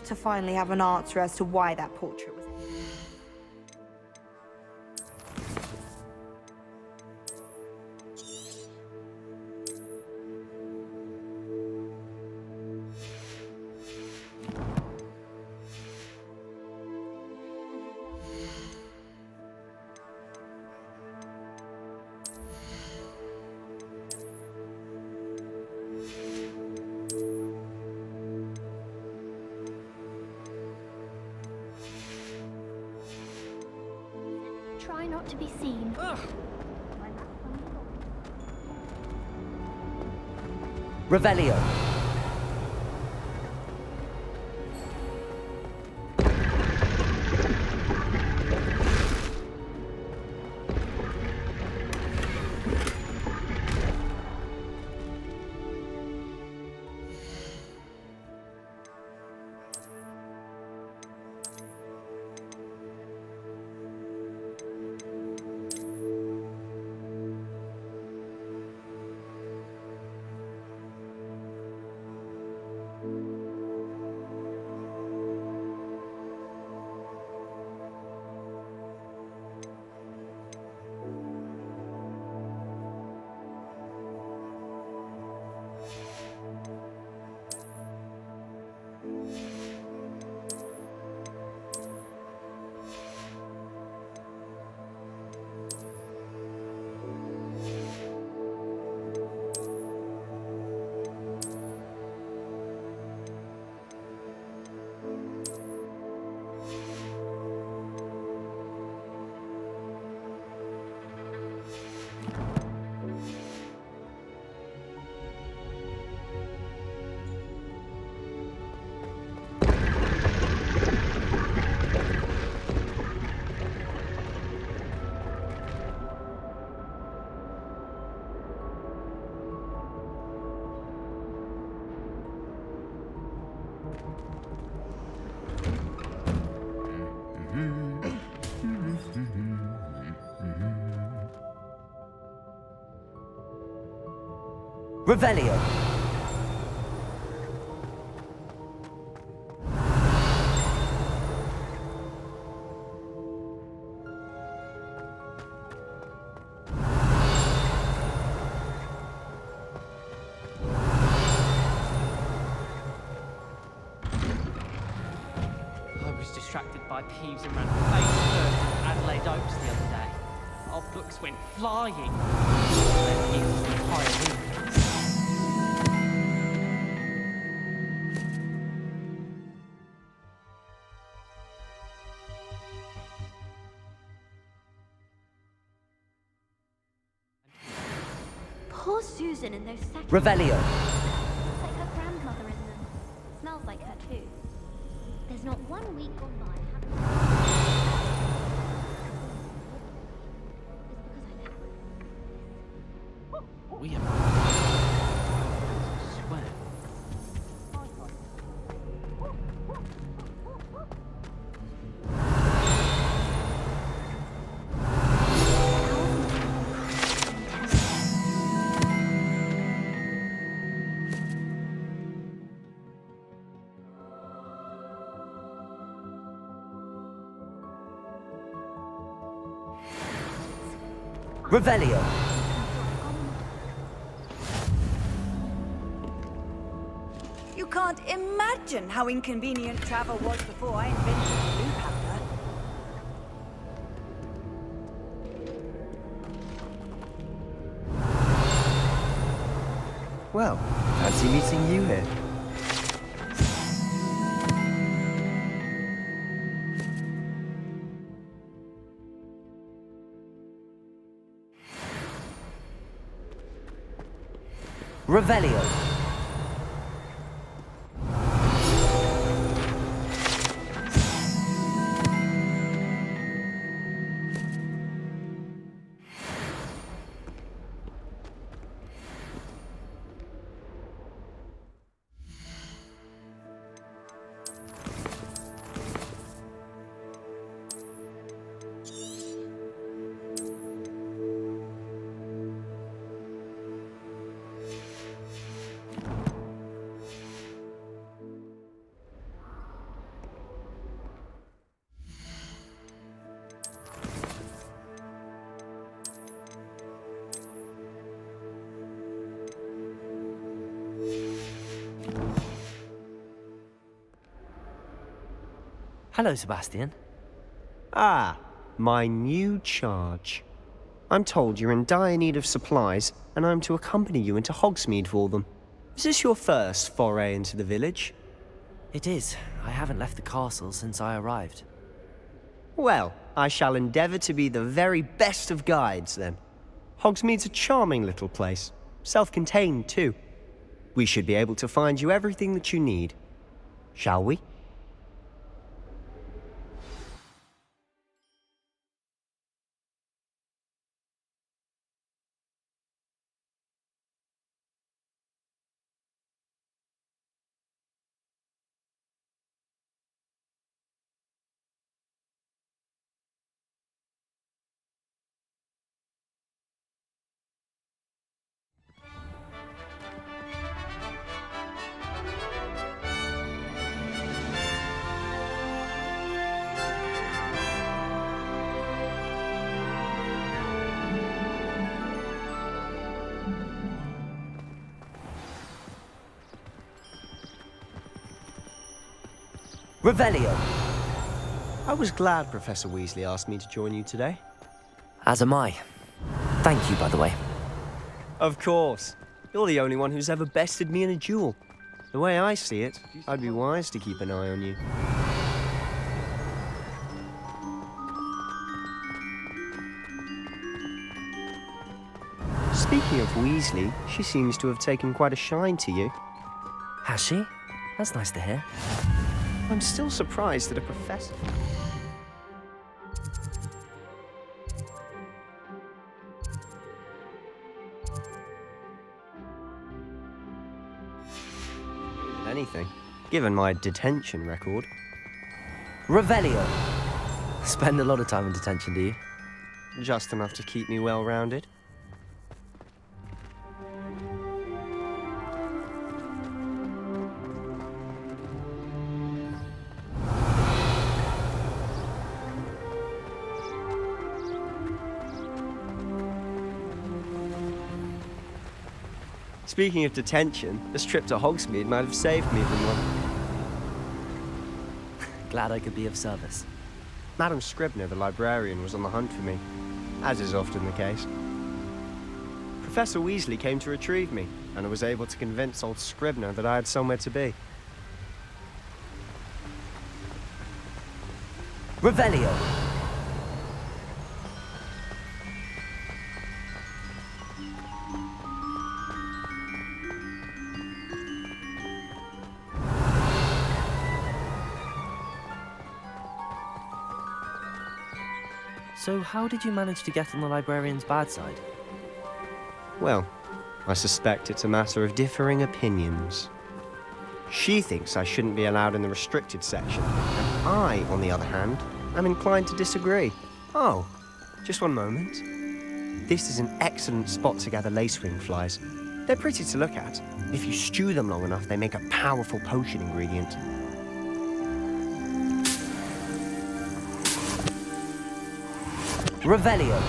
To finally have an answer as to why that portrait was... Try not to be seen. Ugh. Revelio. Revelio. I was distracted by Peeves and ran face first in Adelaide Oaks the other day. Our books went flying. Then he was the higher room. Poor Susan in those seconds. Revelio. Looks like her grandmother in them. Smells like her too. There's not 1 week gone by. We have... I swear. Revelio. You can't imagine how inconvenient travel was before I invented blue powder. Well, fancy meeting you here. Revelio. Hello, Sebastian. Ah, my new charge. I'm told you're in dire need of supplies, and I'm to accompany you into Hogsmeade for them. Is this your first foray into the village? It is. I haven't left the castle since I arrived. Well, I shall endeavour to be the very best of guides, then. Hogsmeade's a charming little place. Self-contained, too. We should be able to find you everything that you need. Shall we? Revelio. I was glad Professor Weasley asked me to join you today. As am I. Thank you, by the way. Of course. You're the only one who's ever bested me in a duel. The way I see it, I'd be wise to keep an eye on you. Speaking of Weasley, she seems to have taken quite a shine to you. Has she? That's nice to hear. I'm still surprised that a professor... anything, given my detention record. Revelio. Spend a lot of time in detention, do you? Just enough to keep me well-rounded. Speaking of detention, this trip to Hogsmeade might have saved me from one. Glad I could be of service. Madam Scribner, the librarian, was on the hunt for me, as is often the case. Professor Weasley came to retrieve me, and I was able to convince old Scribner that I had somewhere to be. Revelio. So how did you manage to get on the librarian's bad side? Well, I suspect it's a matter of differing opinions. She thinks I shouldn't be allowed in the restricted section, and I, on the other hand, am inclined to disagree. Oh, just one moment. This is an excellent spot to gather lacewing flies. They're pretty to look at. If you stew them long enough, they make a powerful potion ingredient. Revelio.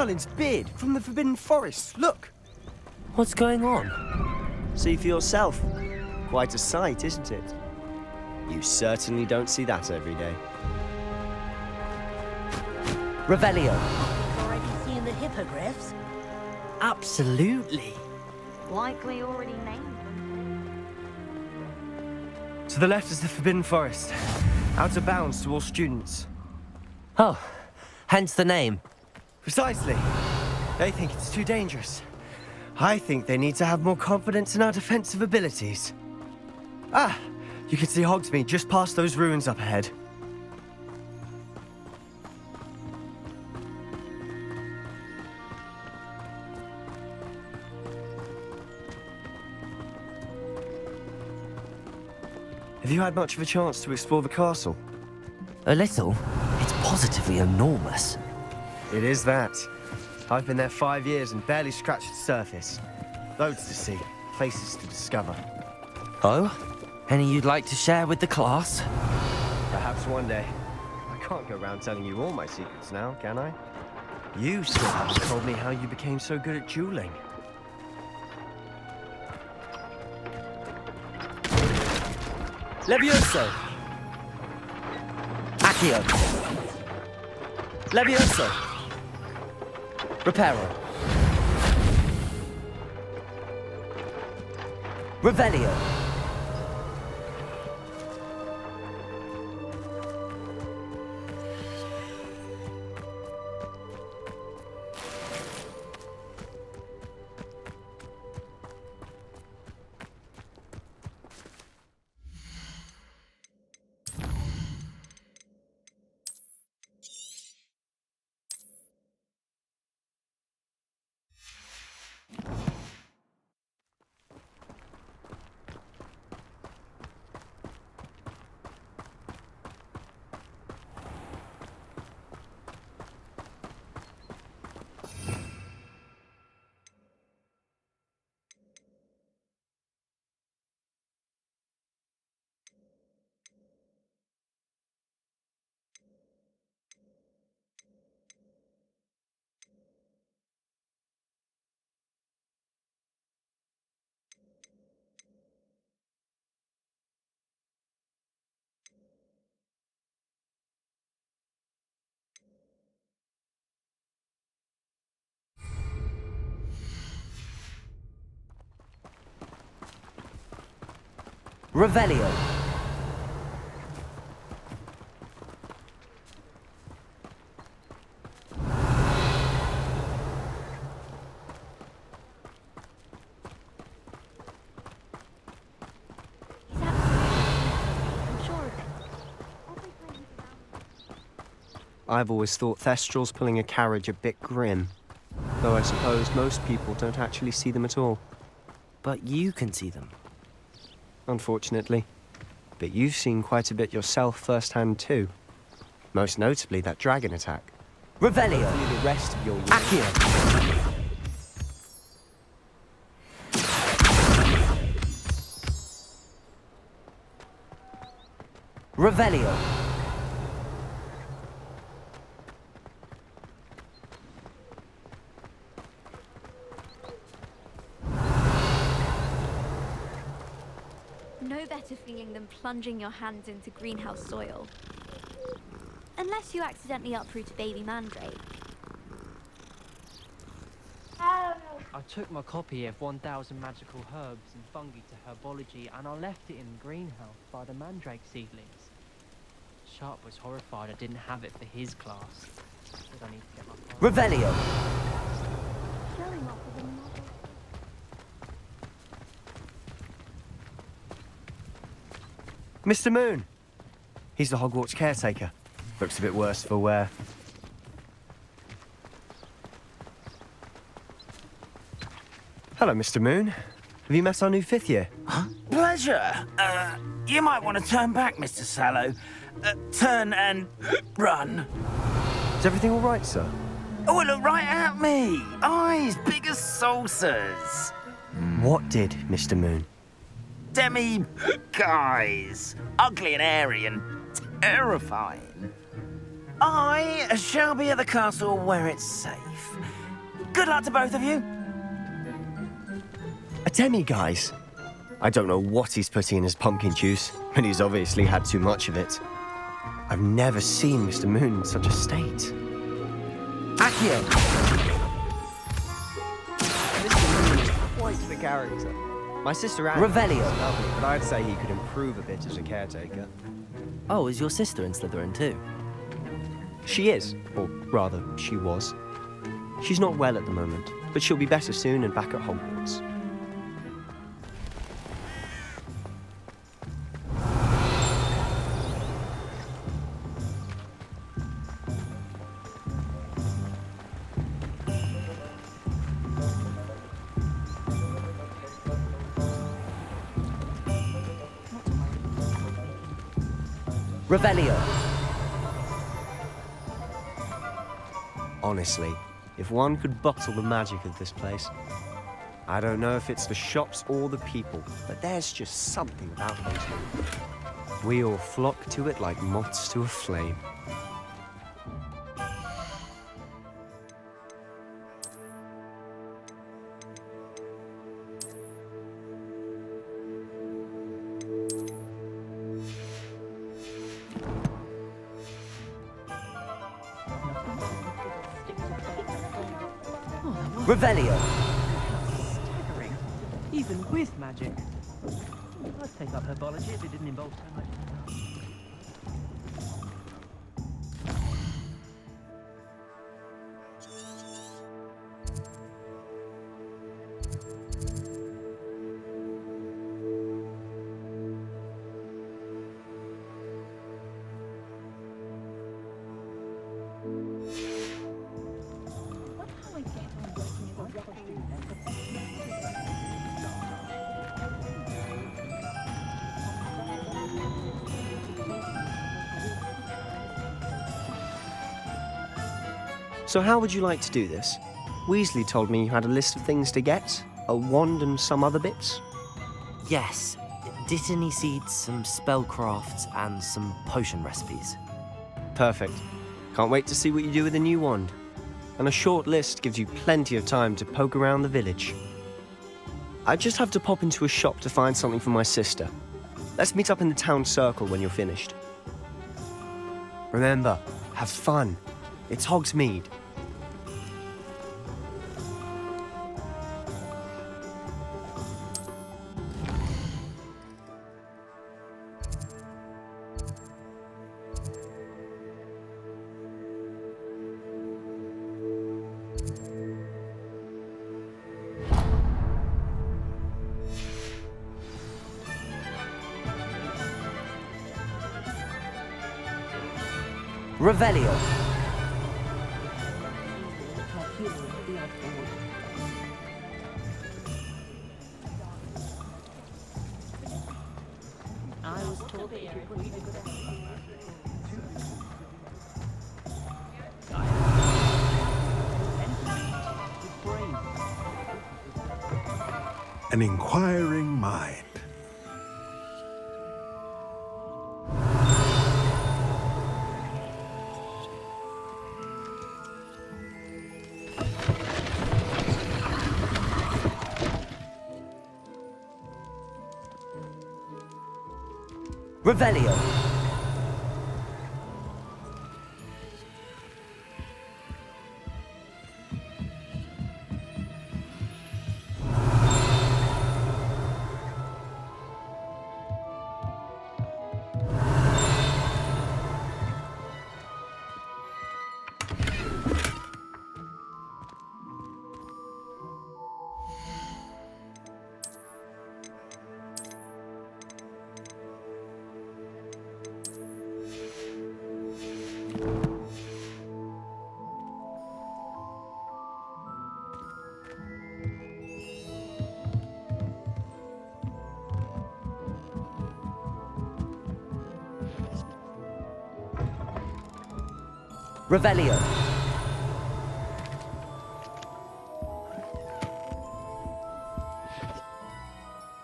Merlin's beard from the Forbidden Forest. Look! What's going on? See for yourself. Quite a sight, isn't it? You certainly don't see that every day. Revelio. Already seen the hippogriffs? Absolutely. Likely already named them. To the left is the Forbidden Forest. Out of bounds to all students. Oh, hence the name. Precisely. They think it's too dangerous. I think they need to have more confidence in our defensive abilities. Ah, you can see Hogsmeade just past those ruins up ahead. Have you had much of a chance to explore the castle? A little. It's positively enormous. It is that. I've been there 5 years and barely scratched the surface. Loads to see, places to discover. Oh? Any you'd like to share with the class? Perhaps one day. I can't go around telling you all my secrets now, can I? You still haven't told me how you became so good at dueling. Levioso! Accio! Levioso! Reparo! Revelio! Revelio! He's absolutely I'm sure of it. Every time he's around. I've always thought Thestral's pulling a carriage a bit grim. Though I suppose most people don't actually see them at all. But you can see them. Unfortunately. But you've seen quite a bit yourself firsthand too. Most notably that dragon attack. Revelio! Hopefully the rest of your year. Accio! Revelio! No better feeling than plunging your hands into greenhouse soil. Unless you accidentally uproot a baby mandrake. I took my copy of 1000 Magical Herbs and Fungi to Herbology and I left it in the greenhouse by the mandrake seedlings. Sharp was horrified I didn't have it for his class. Said I need to get my Revelio! Showing off with a model. Mr. Moon! He's the Hogwarts caretaker. Looks a bit worse for wear. Hello, Mr. Moon. Have you met our new 5th year? Pleasure. You might want to turn back, Mr. Sallow. Turn and run. Is everything all right, sir? Oh, look right at me. Eyes big as saucers. What did, Mr. Moon? Demi guys. Ugly and airy and terrifying. I shall be at the castle where it's safe. Good luck to both of you. A demi-guise? I don't know what he's putting in his pumpkin juice, but he's obviously had too much of it. I've never seen Mr. Moon in such a state. Accio! Mr. Moon is quite the character. My sister Anne Revelio. is lovely, but I'd say he could improve a bit as a caretaker. Oh, is your sister in Slytherin too? She is, or rather, she was. She's not well at the moment, but she'll be better soon and back at Hogwarts. Revelio. Honestly, if one could bottle the magic of this place, I don't know if it's the shops or the people, but there's just something about Hogsmeade. We all flock to it like moths to a flame. Revelio. Staggering. Even with magic. I'd take up herbology if it didn't involve so much. So how would you like to do this? Weasley told me you had a list of things to get, a wand and some other bits. Yes. Dittany seeds, some spellcrafts, and some potion recipes. Perfect. Can't wait to see what you do with the new wand. And a short list gives you plenty of time to poke around the village. I just have to pop into a shop to find something for my sister. Let's meet up in the town circle when you're finished. Remember, have fun. It's Hogsmeade. Revelio. I was told that you would be the good An inquiring mind. Revelio. Revelio.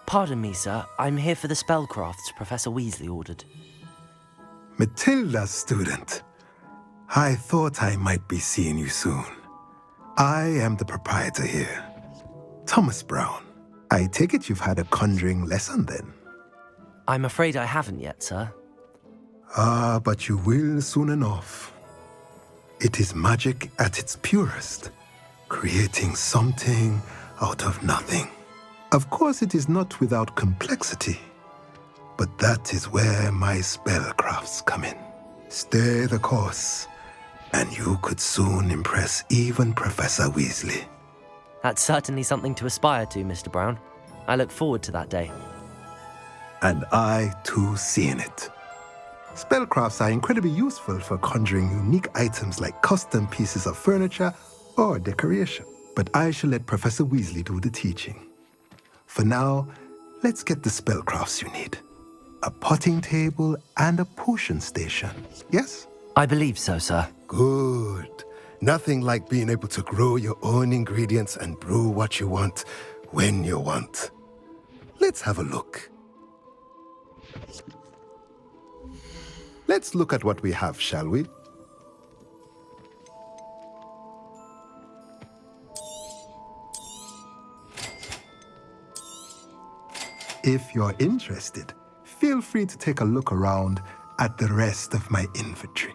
Pardon me, sir. I'm here for the spellcrafts Professor Weasley ordered. Matilda, student. I thought I might be seeing you soon. I am the proprietor here, Thomas Brown. I take it you've had a conjuring lesson then? I'm afraid I haven't yet, sir. Ah, but you will soon enough. It is magic at its purest, creating something out of nothing. Of course, it is not without complexity, but that is where my spellcrafts come in. Stay the course, and you could soon impress even Professor Weasley. That's certainly something to aspire to, Mr. Brown. I look forward to that day. And I, too, see in it. Spellcrafts are incredibly useful for conjuring unique items like custom pieces of furniture or decoration. But I shall let Professor Weasley do the teaching. For now, let's get the spellcrafts you need. A potting table and a potion station, yes? I believe so, sir. Good. Nothing like being able to grow your own ingredients and brew what you want when you want. Let's have a look. Let's look at what we have, shall we? If you're interested, feel free to take a look around at the rest of my inventory.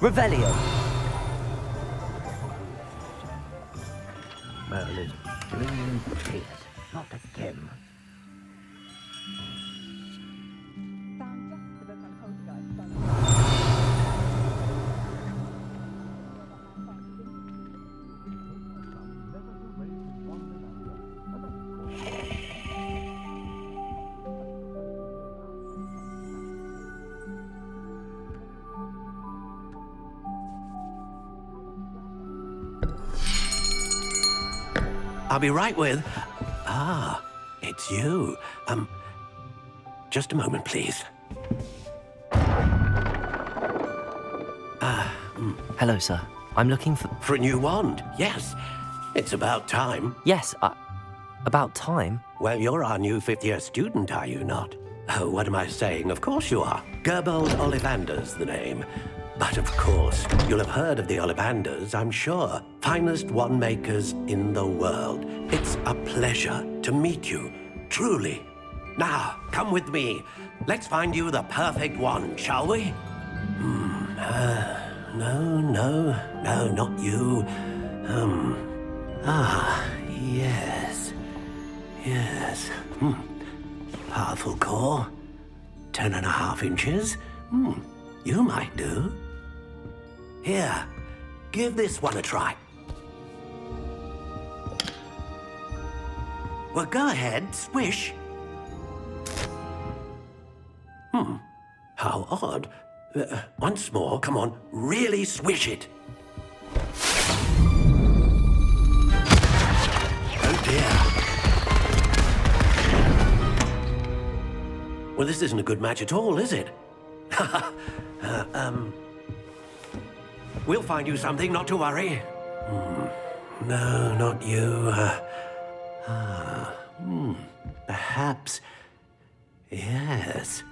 Revelio. Merlin's green teeth, not of Kim. I'll be right with... Ah, it's you. Just a moment, please. Hello, sir. I'm looking for... For a new wand, yes. It's about time. Yes, about time? Well, you're our new fifth-year student, are you not? Oh, what am I saying? Of course you are. Gerbold Ollivander's the name. But of course, you'll have heard of the Ollivanders, I'm sure. Finest wand makers in the world. It's a pleasure to meet you, truly. Now, come with me. Let's find you the perfect wand, shall we? No, not you. Yes. Powerful core. 10.5 inches. You might do. Here, give this one a try. Well, go ahead, swish. How odd. Once more, come on, really swish it. Oh dear. Well, this isn't a good match at all, is it? We'll find you something, not to worry. No, not you. Perhaps... Yes.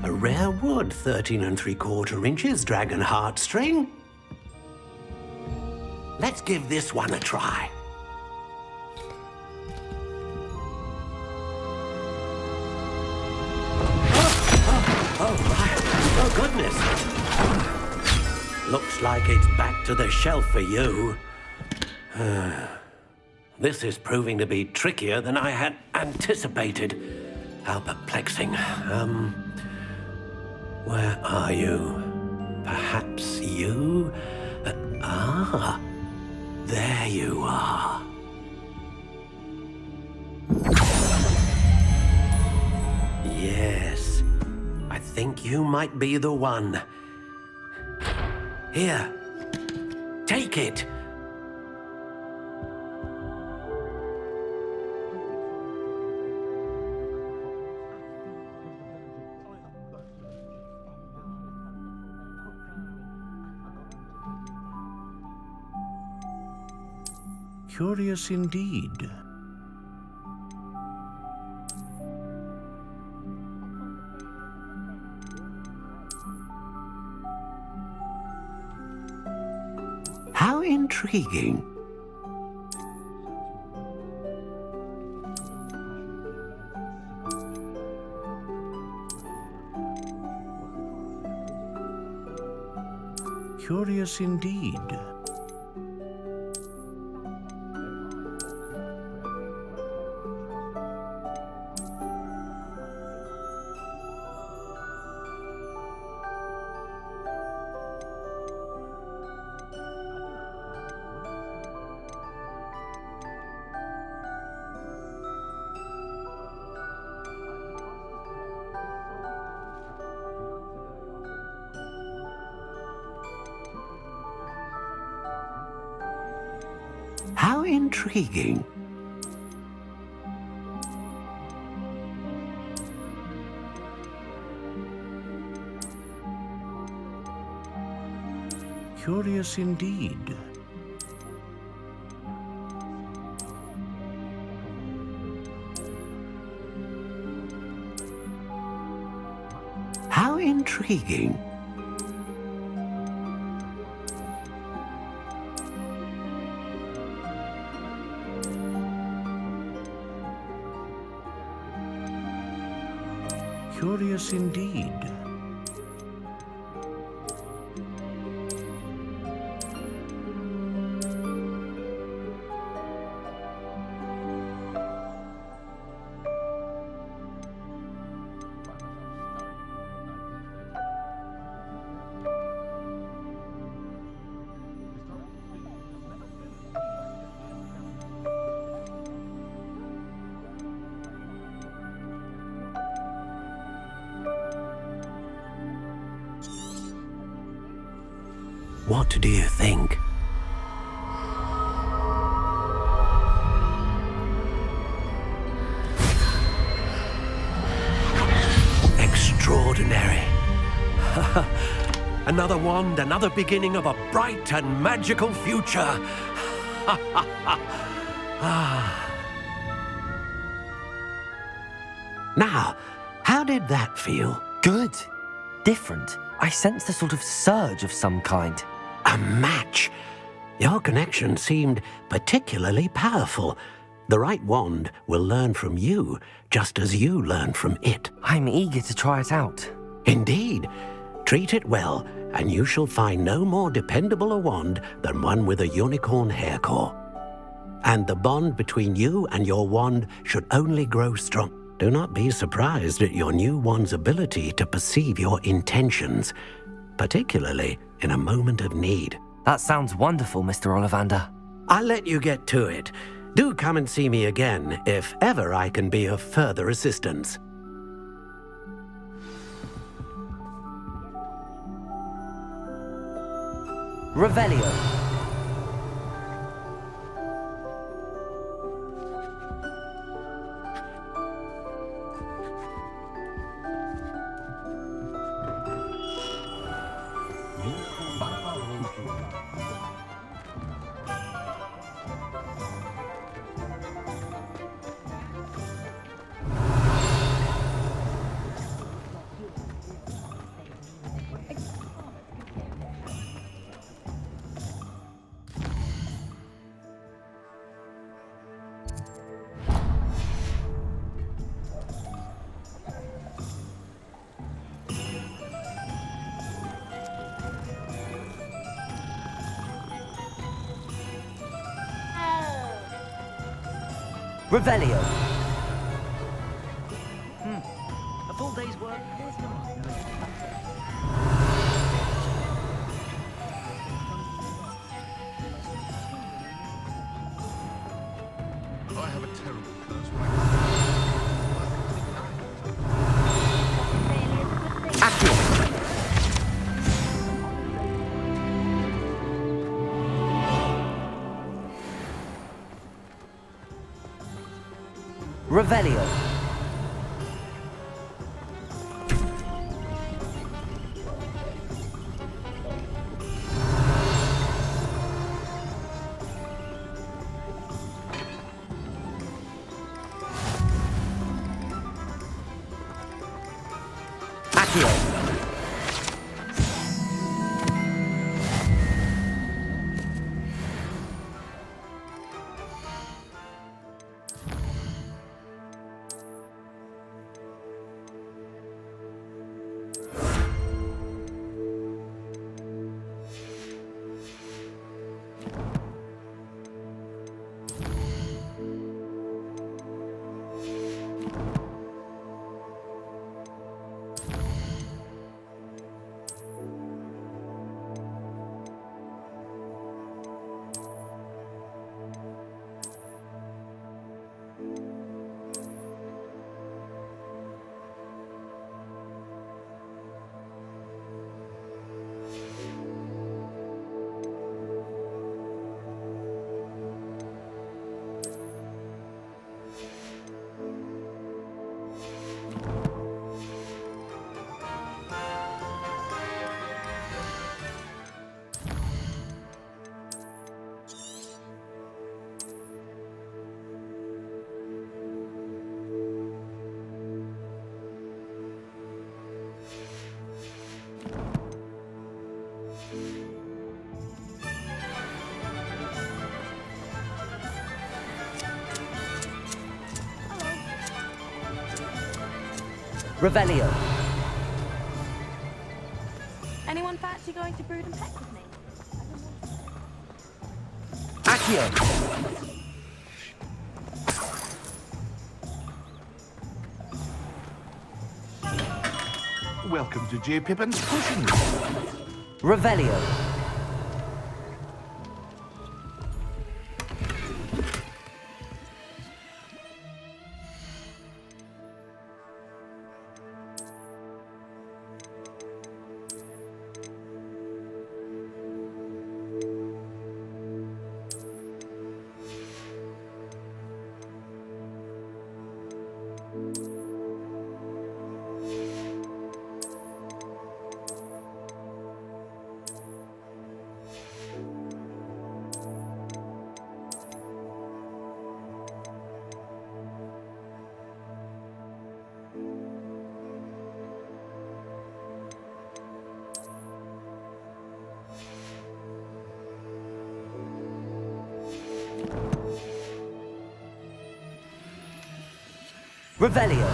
A rare wood, 13 3/4 inches, dragon heartstring. Let's give this one a try. Oh, goodness. Looks like it's back to the shelf for you. This is proving to be trickier than I had anticipated. How perplexing. Where are you? Perhaps you? There you are. Yes, I think you might be the one. Here, take it. Curious indeed. How intriguing. Curious indeed. How intriguing. Curious indeed. How intriguing. Curious indeed. What do you think? Extraordinary. Another wand, another beginning of a bright and magical future. Now, how did that feel? Good. Different. I sensed a sort of surge of some kind. A match. Your connection seemed particularly powerful. The right wand will learn from you, just as you learn from it. I'm eager to try it out. Indeed. Treat it well, and you shall find no more dependable a wand than one with a unicorn hair core. And the bond between you and your wand should only grow strong. Do not be surprised at your new wand's ability to perceive your intentions, particularly in a moment of need. That sounds wonderful, Mr. Ollivander. I'll let you get to it. Do come and see me again if ever I can be of further assistance. Revelio. Revelio. A full day's work. I have a terrible curse. Revelio. Accio. Revelio. Anyone fancy going to Brood and Peck with me? Accio. Welcome to J. Pippin's Pushing. Revelio. Revelio.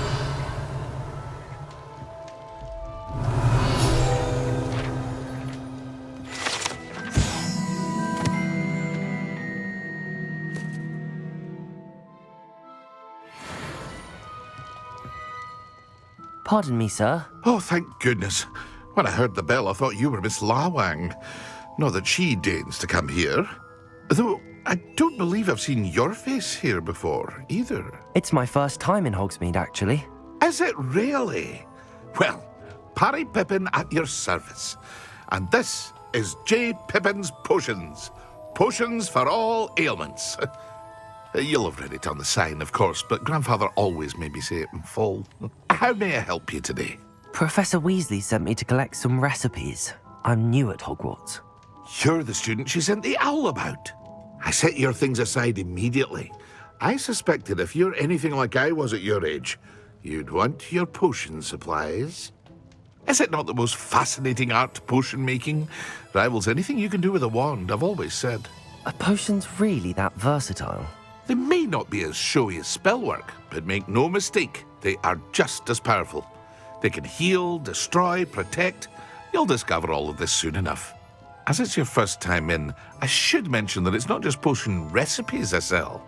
Pardon me, sir. Oh, thank goodness. When I heard the bell, I thought you were Miss Lawang. Not that she deigns to come here. Though, I don't believe I've seen your face here before, either. It's my first time in Hogsmeade, actually. Is it really? Well, Parry Pippin at your service. And this is J. Pippin's Potions. Potions for all ailments. You'll have read it on the sign, of course, but Grandfather always made me say it in full. How may I help you today? Professor Weasley sent me to collect some recipes. I'm new at Hogwarts. You're the student she sent the owl about. I set your things aside immediately. I suspected if you're anything like I was at your age, you'd want your potion supplies. Is it not the most fascinating art, potion making? Rivals anything you can do with a wand, I've always said. Are potions really that versatile? They may not be as showy as spellwork, but make no mistake, they are just as powerful. They can heal, destroy, protect. You'll discover all of this soon enough. As it's your first time in, I should mention that it's not just potion recipes I sell.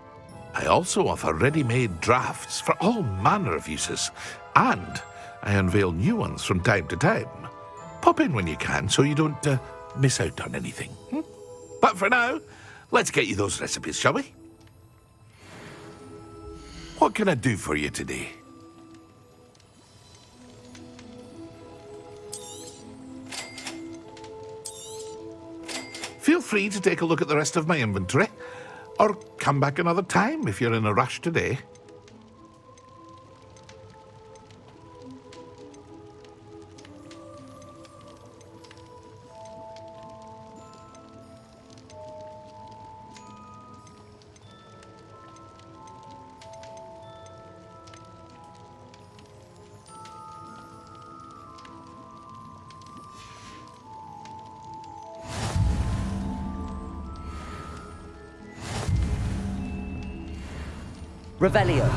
I also offer ready-made drafts for all manner of uses, and I unveil new ones from time to time. Pop in when you can so you don't miss out on anything. But for now, let's get you those recipes, shall we? What can I do for you today? Feel free to take a look at the rest of my inventory, or come back another time if you're in a rush today. Revelio.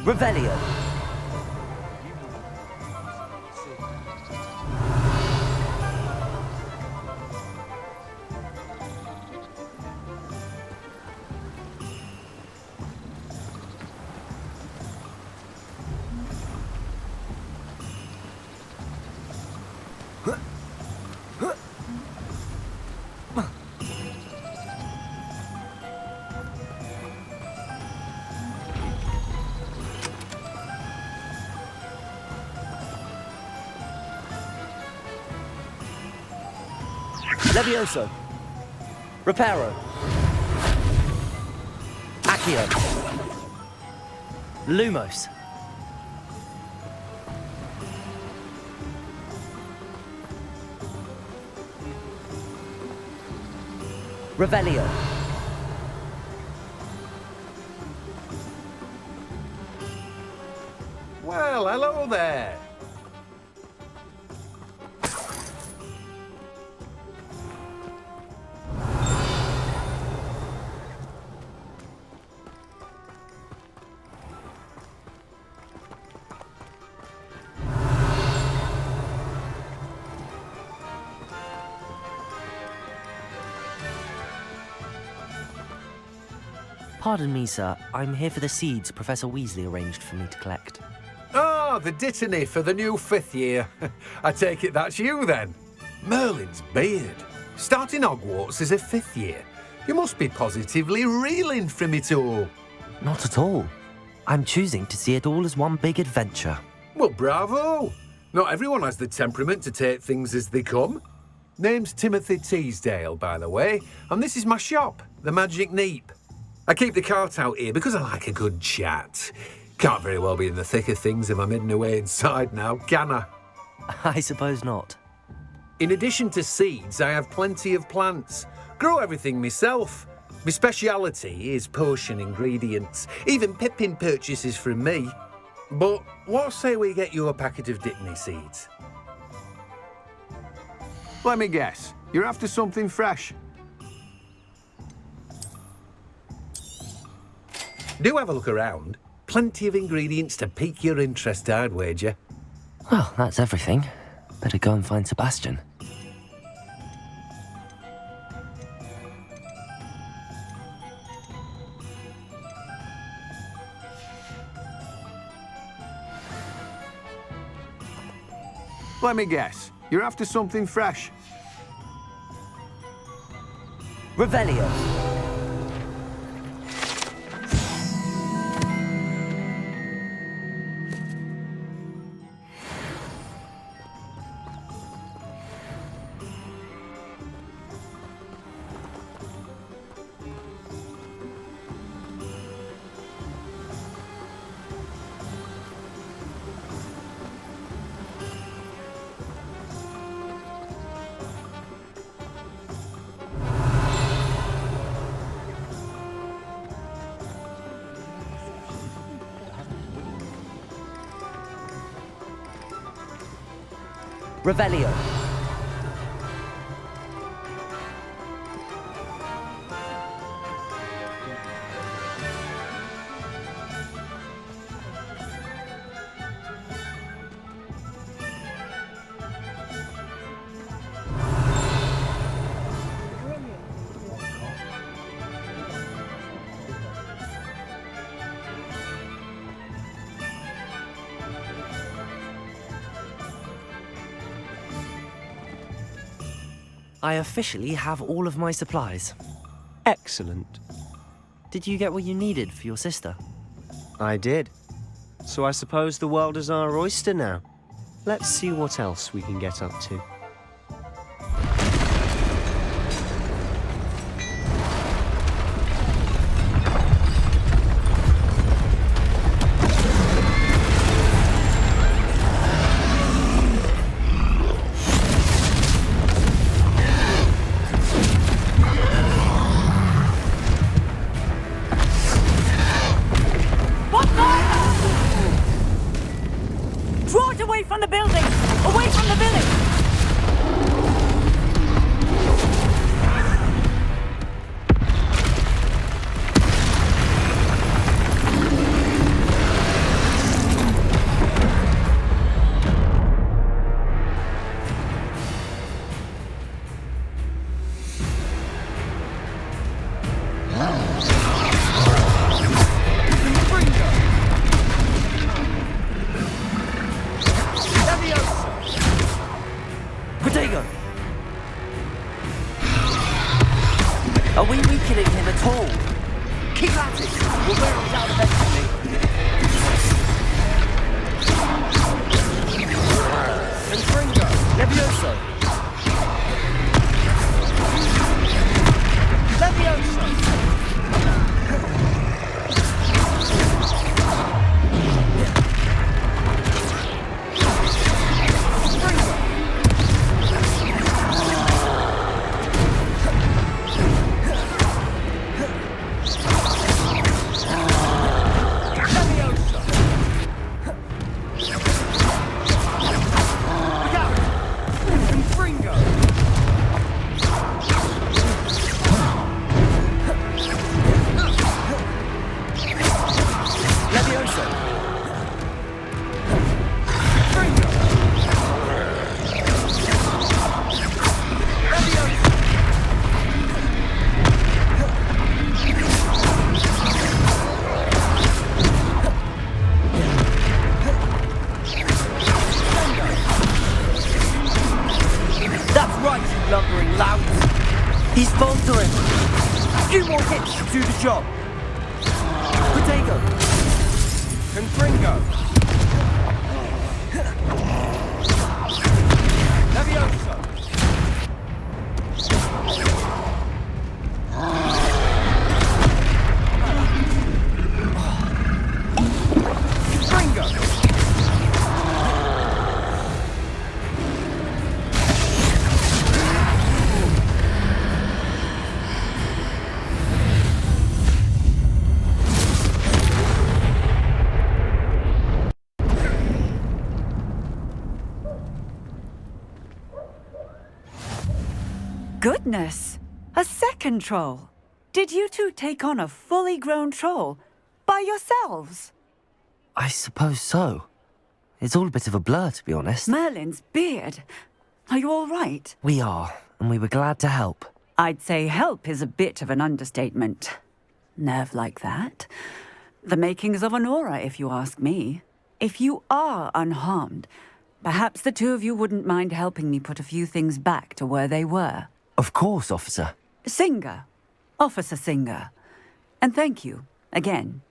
Revelio. Levioso. Reparo. Accio. Lumos. Revelio. Well, hello there. Pardon me, sir. I'm here for the seeds Professor Weasley arranged for me to collect. Oh, the dittany for the new 5th year. I take it that's you then. Merlin's beard. Starting Hogwarts as a 5th year. You must be positively reeling from it all. Not at all. I'm choosing to see it all as one big adventure. Well, bravo. Not everyone has the temperament to take things as they come. Name's Timothy Teasdale, by the way, and this is my shop, the Magic Neep. I keep the cart out here because I like a good chat. Can't very well be in the thick of things if I'm hidden away inside now, can I? I suppose not. In addition to seeds, I have plenty of plants. Grow everything myself. My speciality is potion ingredients. Even Pippin purchases from me. But what say we get you a packet of Dittany seeds? Let me guess. You're after something fresh. Do have a look around. Plenty of ingredients to pique your interest, I'd wager. Well, that's everything. Better go and find Sebastian. Let me guess. You're after something fresh. Revelio. Revelio. I officially have all of my supplies. Excellent. Did you get what you needed for your sister? I did. So I suppose the world is our oyster now. Let's see what else we can get up to. Draw it away from the building! Away from the village! Protego! Are we weakening him at all? Keep at it! We'll wear him down eventually. Confringo! Levioso! Levioso! louds. He's faltering. A few more hits to do the job. Potato. Confringo. Levioso. Confringo. Goodness! A second troll! Did you two take on a fully grown troll? By yourselves? I suppose so. It's all a bit of a blur, to be honest. Merlin's beard. Are you all right? We are, and we were glad to help. I'd say help is a bit of an understatement. Nerve like that. The makings of an aura, if you ask me. If you are unharmed, perhaps the two of you wouldn't mind helping me put a few things back to where they were. Of course, officer. Singer. Officer Singer. And thank you, again.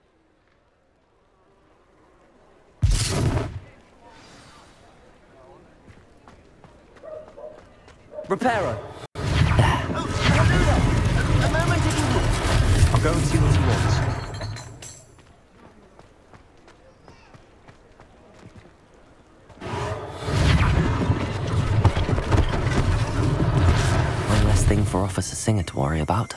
Repairer. A moment if you would. I'll go and see what he wants. One less thing for Officer Singer to worry about.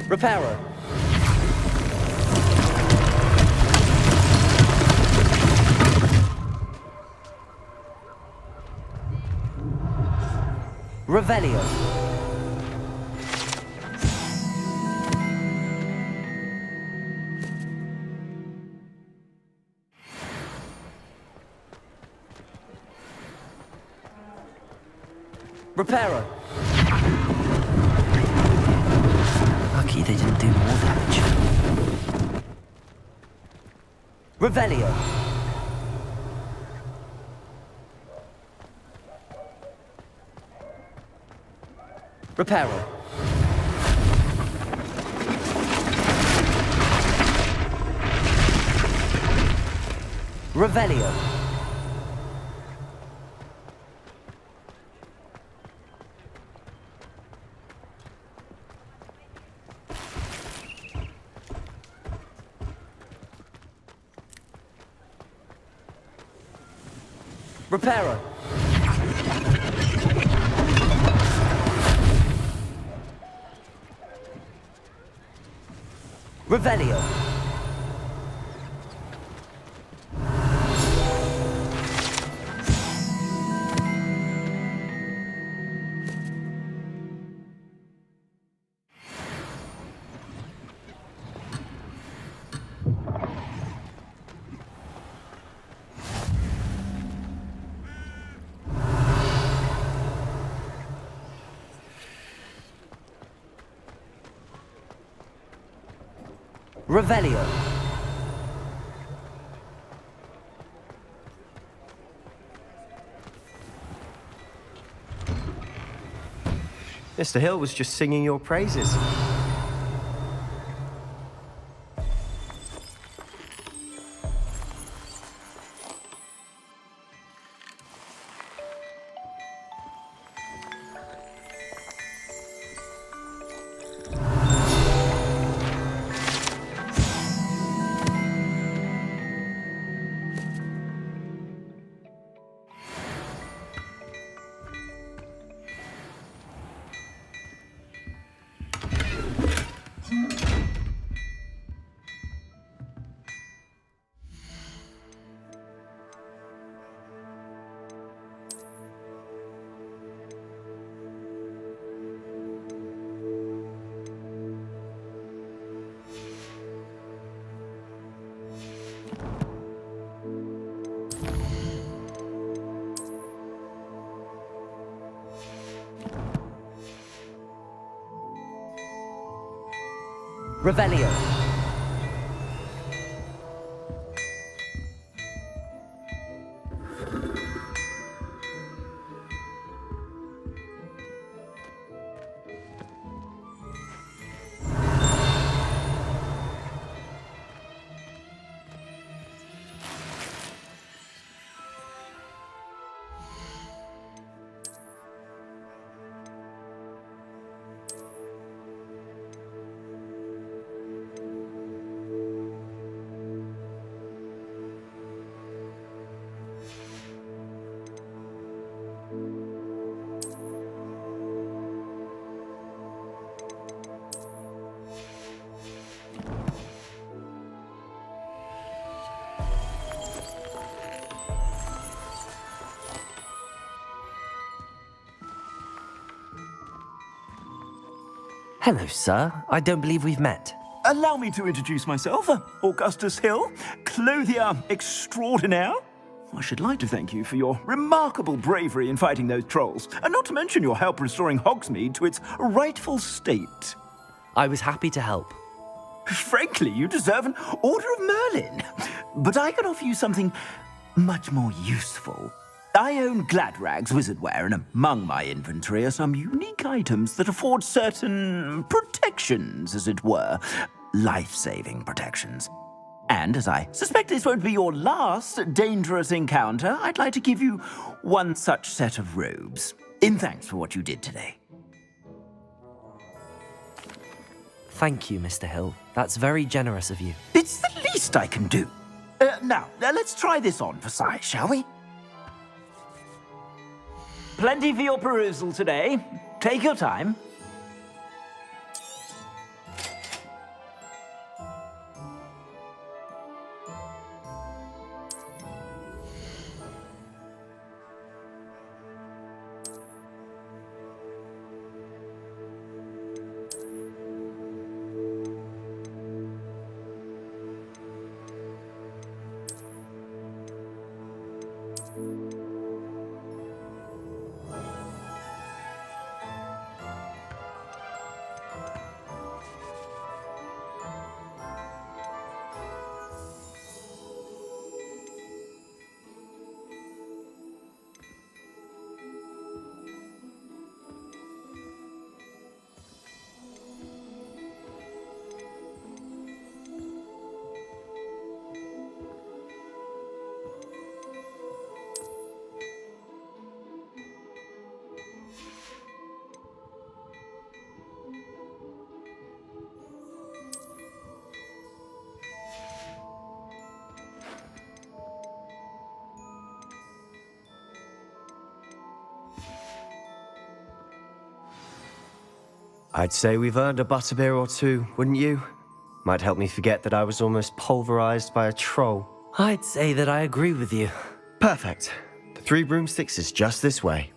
Repairer. Revelio. Repairer. Lucky they didn't do more damage. Revelio. Repairer. Revelio. Repairer. Revelio. Revelio. Mr. Hill was just singing your praises. Revelio. Hello, sir. I don't believe we've met. Allow me to introduce myself, Augustus Hill, clothier extraordinaire. I should like to thank you for your remarkable bravery in fighting those trolls, and not to mention your help restoring Hogsmeade to its rightful state. I was happy to help. Frankly, you deserve an Order of Merlin. But I can offer you something much more useful. I own Gladrag's wizardware, and among my inventory are some unique items that afford certain protections, as it were. Life-saving protections. And as I suspect this won't be your last dangerous encounter, I'd like to give you one such set of robes, in thanks for what you did today. Thank you, Mr. Hill. That's very generous of you. It's the least I can do. Now, let's try this on for size, shall we? Plenty for your perusal today. Take your time. I'd say we've earned a butterbeer or two, wouldn't you? Might help me forget that I was almost pulverized by a troll. I'd say that I agree with you. Perfect. The 3 broomsticks is just this way.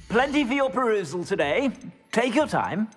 Plenty for your perusal today. Take your time.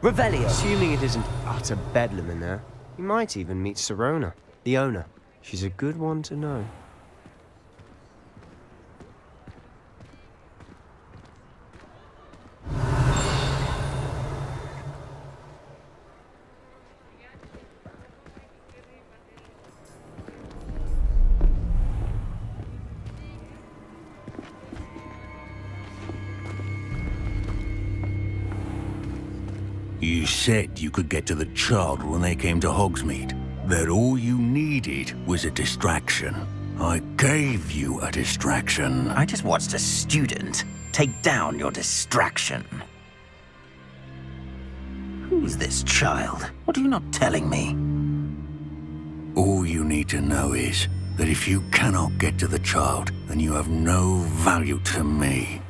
Revelio. Assuming it isn't utter bedlam in there, you might even meet Sirona, the owner. She's a good one to know. You said you could get to the child when they came to Hogsmeade. That all you needed was a distraction. I gave you a distraction. I just watched a student take down your distraction. Who's this child? What are you not telling me? All you need to know is that if you cannot get to the child, then you have no value to me.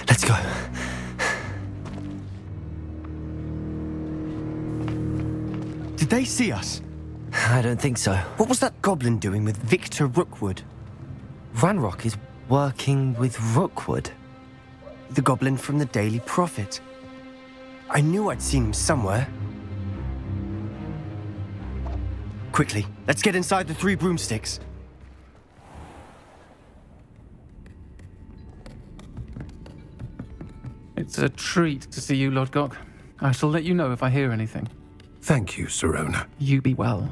Let's go. Did they see us? I don't think so. What was that goblin doing with Victor Rookwood? Ranrock is working with Rookwood. The goblin from the Daily Prophet. I knew I'd seen him somewhere. Quickly, let's get inside the 3 broomsticks. It's a treat to see you, Lodgok. I shall let you know if I hear anything. Thank you, Sirona. You be well.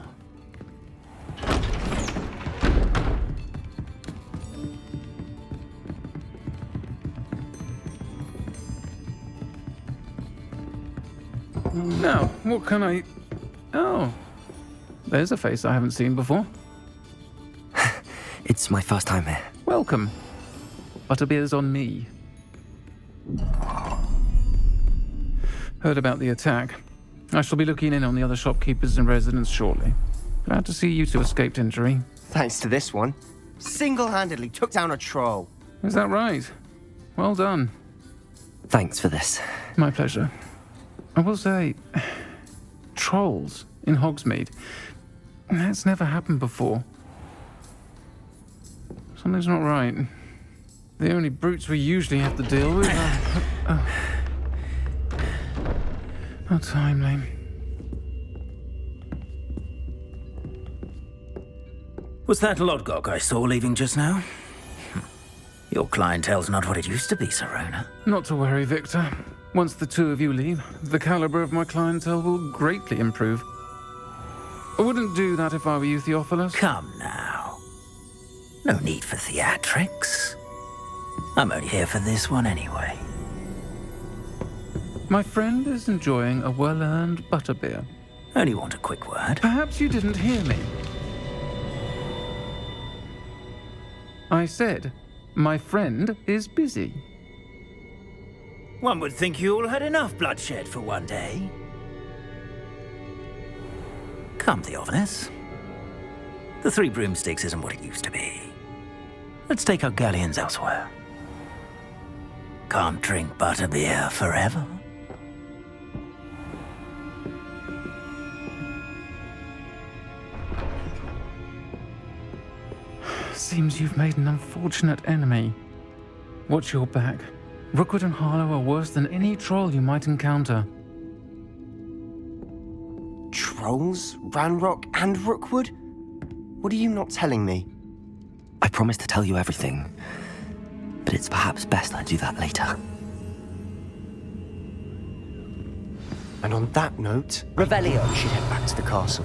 Now, what can I... Oh, there's a face I haven't seen before. It's my first time here. Welcome. Butterbeer's on me. Heard about the attack. I shall be looking in on the other shopkeepers and residents shortly. Glad to see you two escaped injury. Thanks to this one. Single-handedly took down a troll. Is that right? Well done. Thanks for this. My pleasure. I will say, trolls in Hogsmeade. That's never happened before. Something's not right. The only brutes we usually have to deal with are... How timely. Was that Lodgok I saw leaving just now? Your clientele's not what it used to be, Sirona. Not to worry, Victor. Once the 2 of you leave, the caliber of my clientele will greatly improve. I wouldn't do that if I were you, Theophilus. Come now. No need for theatrics. I'm only here for this one anyway. My friend is enjoying a well-earned butterbeer. Only want a quick word. Perhaps you didn't hear me. I said, my friend is busy. One would think you all had enough bloodshed for one day. Come, Theophilus. The 3 broomsticks isn't what it used to be. Let's take our galleons elsewhere. Can't drink butterbeer forever. Seems you've made an unfortunate enemy. Watch your back. Rookwood and Harlow are worse than any troll you might encounter. Trolls? Ranrock and Rookwood? What are you not telling me? I promised to tell you everything, but it's perhaps best I do that later. And on that note, Revelio. we should head back to the castle.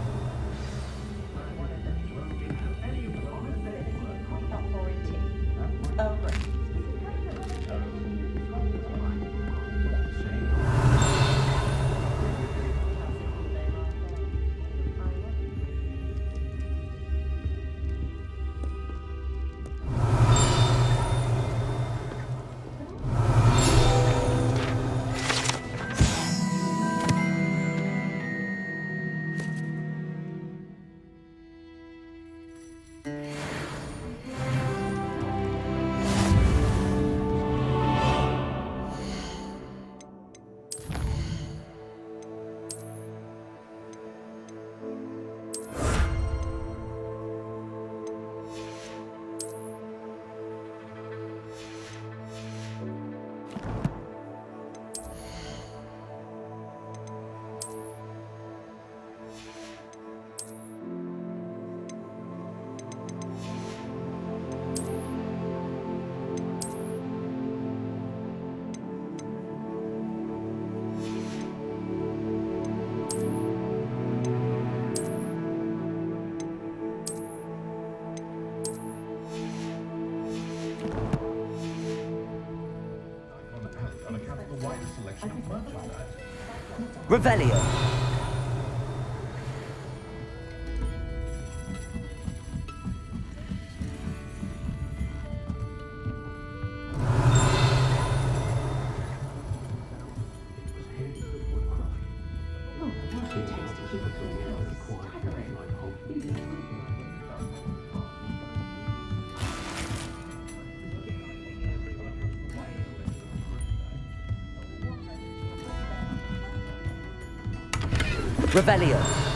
Revelio. Revelio.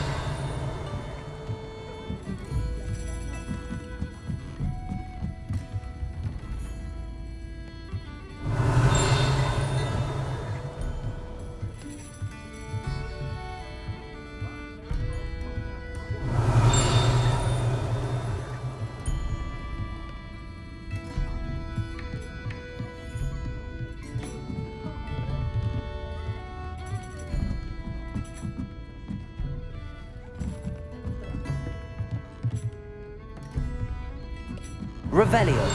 Revelio.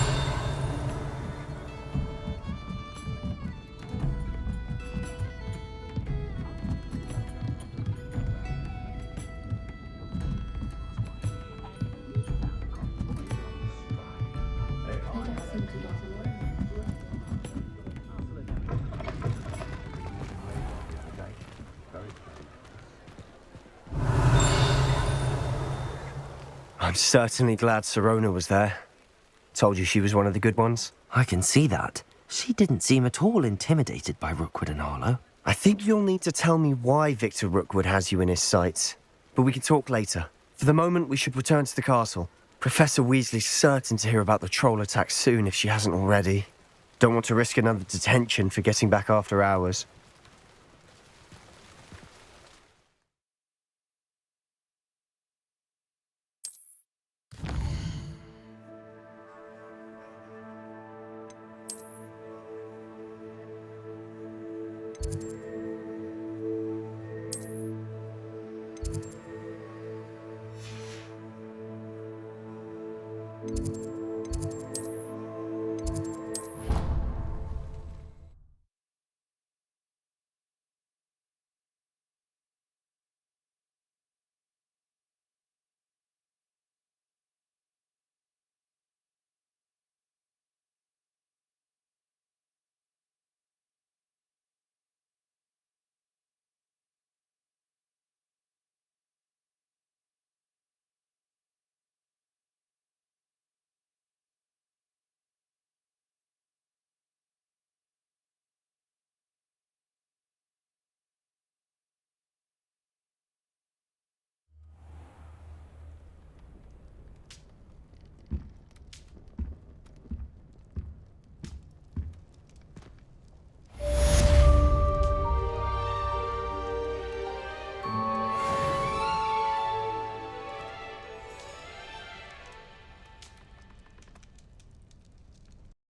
I'm certainly glad Sirona was there. Told you she was one of the good ones. I can see that. She didn't seem at all intimidated by Rookwood and Arlo. I think you'll need to tell me why Victor Rookwood has you in his sights. But we can talk later. For the moment, we should return to the castle. Professor Weasley's certain to hear about the troll attack soon if she hasn't already. Don't want to risk another detention for getting back after hours.